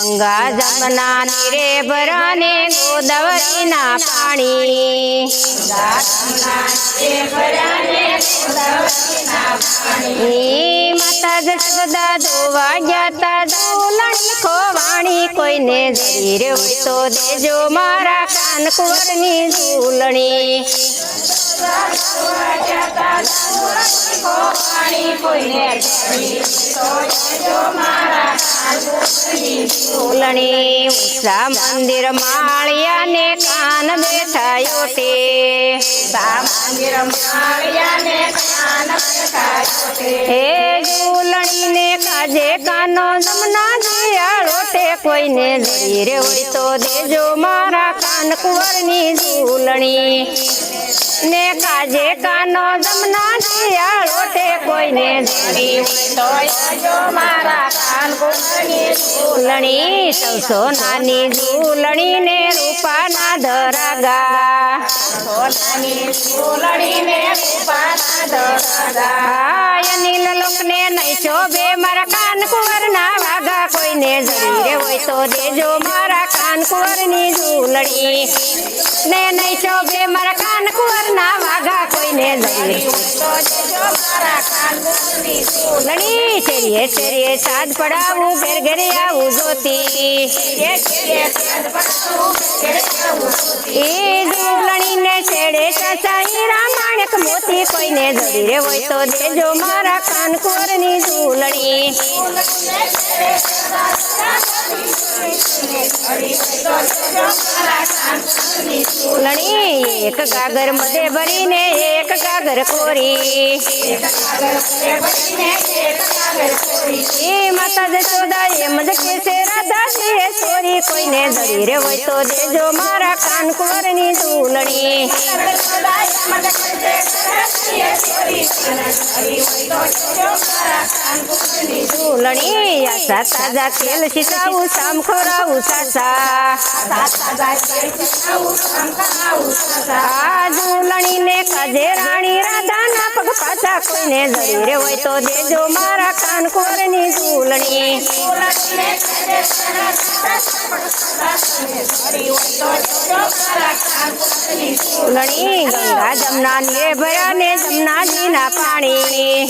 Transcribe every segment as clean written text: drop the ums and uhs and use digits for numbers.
ગંગા જમના નીરે ભરાને ગોદાવરી ના પાણી માતા જશોદા ધોવા ગયા ઝૂલણી ખોવાણી કોઈને જરીર હોય તો દેજો મારા કાનકુંવરની ઝૂલણી ઝૂલણી ઉષા મંદિર માળિયા ને કાન બેઠાયો તે હે ઝૂલણી ને કાજે કાનો જમના દિયાળો તે કોઈને જરીર હોય તો દેજો મારા કાનકુંવરની ઝૂલણી ને કાજે કાનો જમના દિયાળો તે કોઈને જરી હોય તો દેજો મારા કાનકુંવરની ઝૂલણી સૌસો નાની ઝૂલણી ને રૂપાના ધરાગા અનિલ લોકને નહીં શોભે મારા કાનકુંવરના વાગા કોઈને જરી હોય તો દેજો મારા કાનકુંવરની ઝૂલણી ને નહીં શોભે મારા કાનકુંવરના વાગા કોઈને જરી ઝૂલણી શેરીએ શેરીએ સાદ પડાવું ઘેર ઘેરે આવું જોતી એ ઝૂલણી ને છેડે ચાચા રામાયક મોતી કોઈને જરી હોય તો દેજો મારા કાનકુંવરની ઝૂલણી ઝૂલણી એક ગાગર મધે ભરીને એક ગાગર કોરી એ માતા જશોદા એમ જ કહેશે રાધાજીએ ચોરી કોઈને જરી હોય તો દેજો મારા કાનકુંવરની ઝૂલણી ઝૂલણી આશા તાજા ખેલ શીખાવું સામ ખોરાવું સાસા ઝૂલણી ને કાજે રાણી રાધાના પગ પાછા કોઈને જરી હોય તો દેજો મારા કાનકુંવરની ઝૂલણી ઝૂલણી ગંગા જમના નીરે ભર્યા ને જમનાજી ના પાણી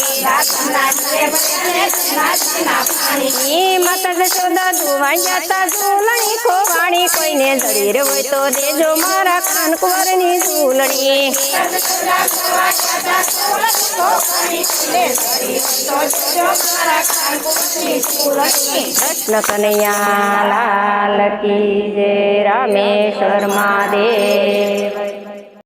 માતા જશોદા ધોવા ગયા ઝૂલણી ખોવાણી કોઈને જરી હોય તો દેજો મારા કાનકુંવરની ઝૂલણી કૃષ્ણ કનૈયા લાલ કી જય રામેશ્વર મહાદેવ।